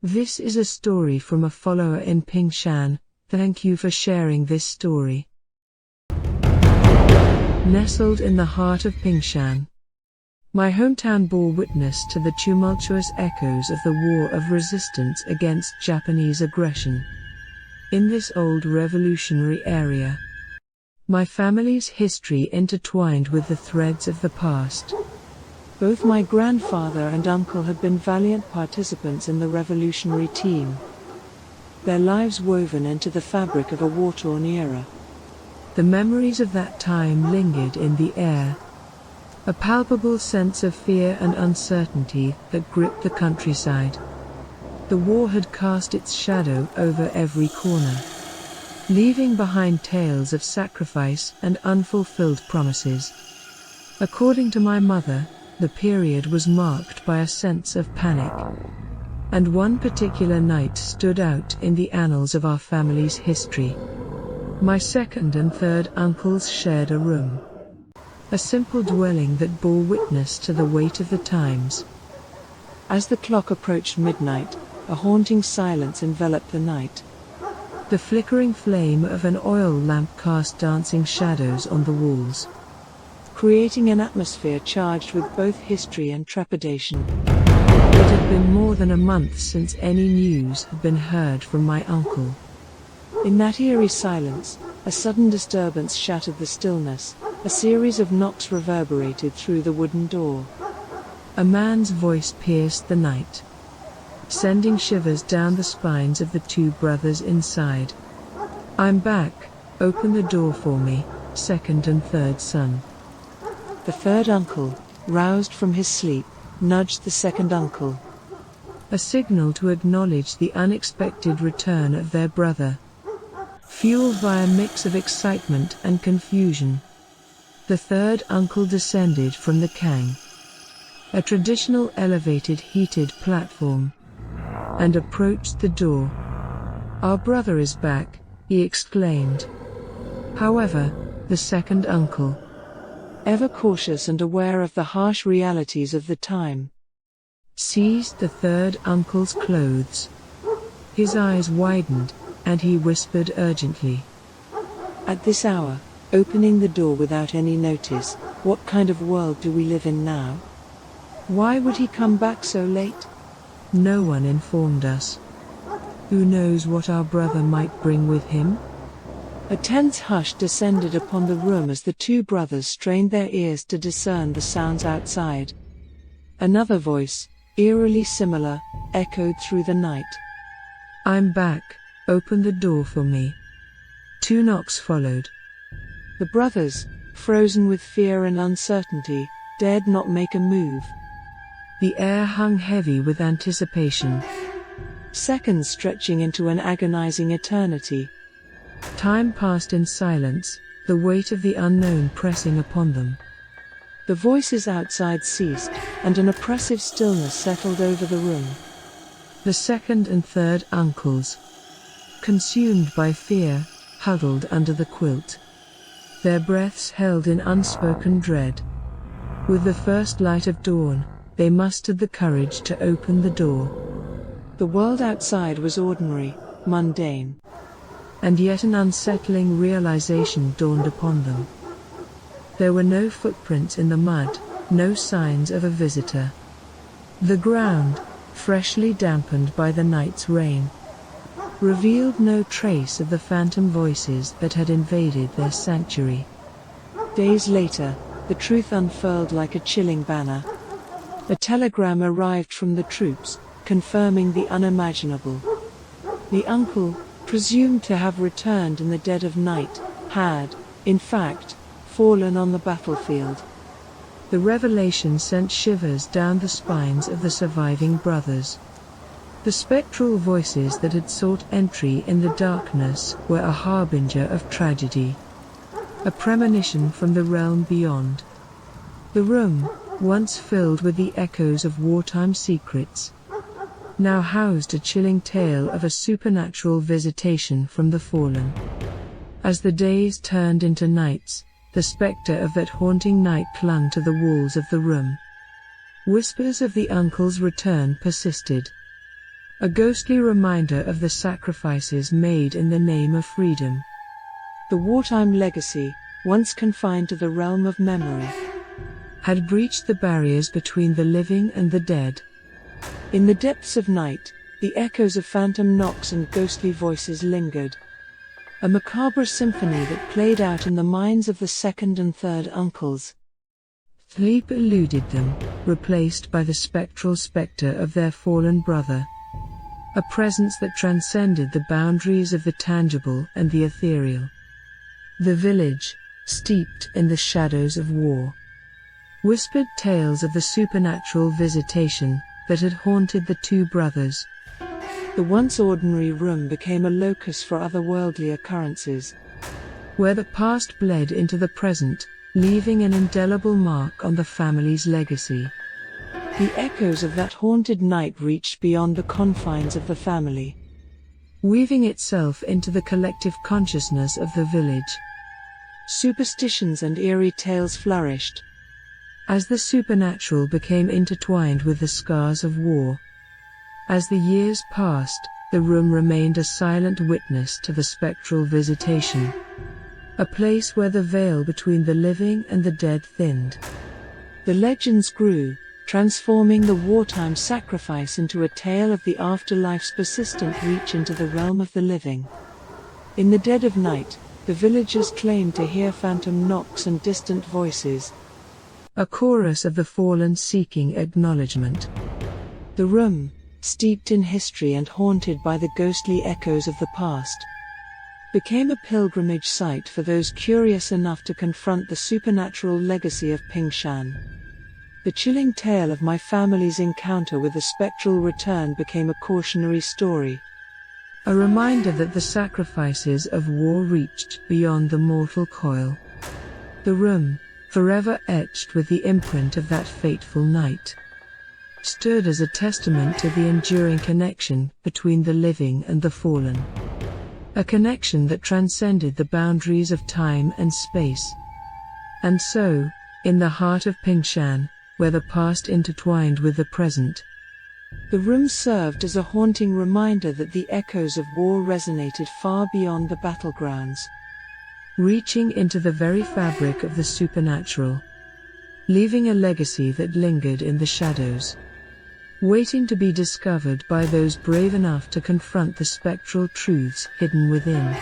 This is a story from a follower in Pingshan. Thank you for sharing this story. Nestled in the heart of Pingshan, my hometown bore witness to the tumultuous echoes of the war of resistance against Japanese aggression. In this old revolutionary area, my family's history intertwined with the threads of the past. Both my grandfather and uncle had been valiant participants in the revolutionary team, their lives woven into the fabric of a war-torn era. The memories of that time lingered in the air, a palpable sense of fear and uncertainty that gripped the countryside. The war had cast its shadow over every corner, leaving behind tales of sacrifice and unfulfilled promises. According to my mother, the period was marked by a sense of panic, and one particular night stood out in the annals of our family's history. My second and third uncles shared a room, a simple dwelling that bore witness to the weight of the times. As the clock approached midnight, a haunting silence enveloped the night. The flickering flame of an oil lamp cast dancing shadows on the walls, creating an atmosphere charged with both history and trepidation. It had been more than a month since any news had been heard from my uncle. In that eerie silence, a sudden disturbance shattered the stillness. A series of knocks reverberated through the wooden door. A man's voice pierced the night, sending shivers down the spines of the two brothers inside. "I'm back. Open the door for me, second and third son." The third uncle, roused from his sleep, nudged the second uncle, a signal to acknowledge the unexpected return of their brother. Fueled by a mix of excitement and confusion, the third uncle descended from the kang, a traditional elevated heated platform, and approached the door. "Our brother is back," he exclaimed. However, the second uncle, ever cautious and aware of the harsh realities of the time, seized the third uncle's clothes. His eyes widened, and he whispered urgently, "At this hour, opening the door without any notice, what kind of world do we live in now? Why would he come back so late?" "No one informed us. Who knows what our brother might bring with him?" A tense hush descended upon the room as the two brothers strained their ears to discern the sounds outside. Another voice, eerily similar, echoed through the night. "I'm back. Open the door for me." Two knocks followed. The brothers, frozen with fear and uncertainty, dared not make a move. The air hung heavy with anticipation, seconds stretching into an agonizing eternity. Time passed in silence, the weight of the unknown pressing upon them. The voices outside ceased, and an oppressive stillness settled over the room. The second and third uncles, consumed by fear, huddled under the quilt, their breaths held in unspoken dread. With the first light of dawn, they mustered the courage to open the door. The world outside was ordinary, mundane, and yet an unsettling realization dawned upon them. There were no footprints in the mud, no signs of a visitor. The ground, freshly dampened by the night's rain, revealed no trace of the phantom voices that had invaded their sanctuary. Days later, the truth unfurled like a chilling banner. A telegram arrived from the troops, confirming the unimaginable. The uncle, presumed to have returned in the dead of night, had, in fact, fallen on the battlefield. The revelation sent shivers down the spines of the surviving brothers. The spectral voices that had sought entry in the darkness were a harbinger of tragedy, a premonition from the realm beyond. The room, once filled with the echoes of wartime secrets, now housed a chilling tale of a supernatural visitation from the fallen. As the days turned into nights, the specter of that haunting night clung to the walls of the room. Whispers of the uncle's return persisted, a ghostly reminder of the sacrifices made in the name of freedom. The wartime legacy, once confined to the realm of memory, had breached the barriers between the living and the dead. In the depths of night, the echoes of phantom knocks and ghostly voices lingered, a macabre symphony that played out in the minds of the second and third uncles. Sleep eluded them, replaced by the spectral specter of their fallen brother, a presence that transcended the boundaries of the tangible and the ethereal. The village, steeped in the shadows of war, whispered tales of the supernatural visitation that had haunted the two brothers. The once ordinary room became a locus for otherworldly occurrences, where the past bled into the present, leaving an indelible mark on the family's legacy. The echoes of that haunted night reached beyond the confines of the family, weaving itself into the collective consciousness of the village. Superstitions and eerie tales flourished, as the supernatural became intertwined with the scars of war. As the years passed, the room remained a silent witness to the spectral visitation, a place where the veil between the living and the dead thinned. The legends grew, transforming the wartime sacrifice into a tale of the afterlife's persistent reach into the realm of the living. In the dead of night, the villagers claimed to hear phantom knocks and distant voices, a chorus of the fallen seeking acknowledgement. The room, steeped in history and haunted by the ghostly echoes of the past, became a pilgrimage site for those curious enough to confront the supernatural legacy of Pingshan. The chilling tale of my family's encounter with the spectral return became a cautionary story, a reminder that the sacrifices of war reached beyond the mortal coil. The room, forever etched with the imprint of that fateful night, stood as a testament to the enduring connection between the living and the fallen, a connection that transcended the boundaries of time and space. And so, in the heart of Pingshan, where the past intertwined with the present, the room served as a haunting reminder that the echoes of war resonated far beyond the battlegrounds, reaching into the very fabric of the supernatural, leaving a legacy that lingered in the shadows, waiting to be discovered by those brave enough to confront the spectral truths hidden within.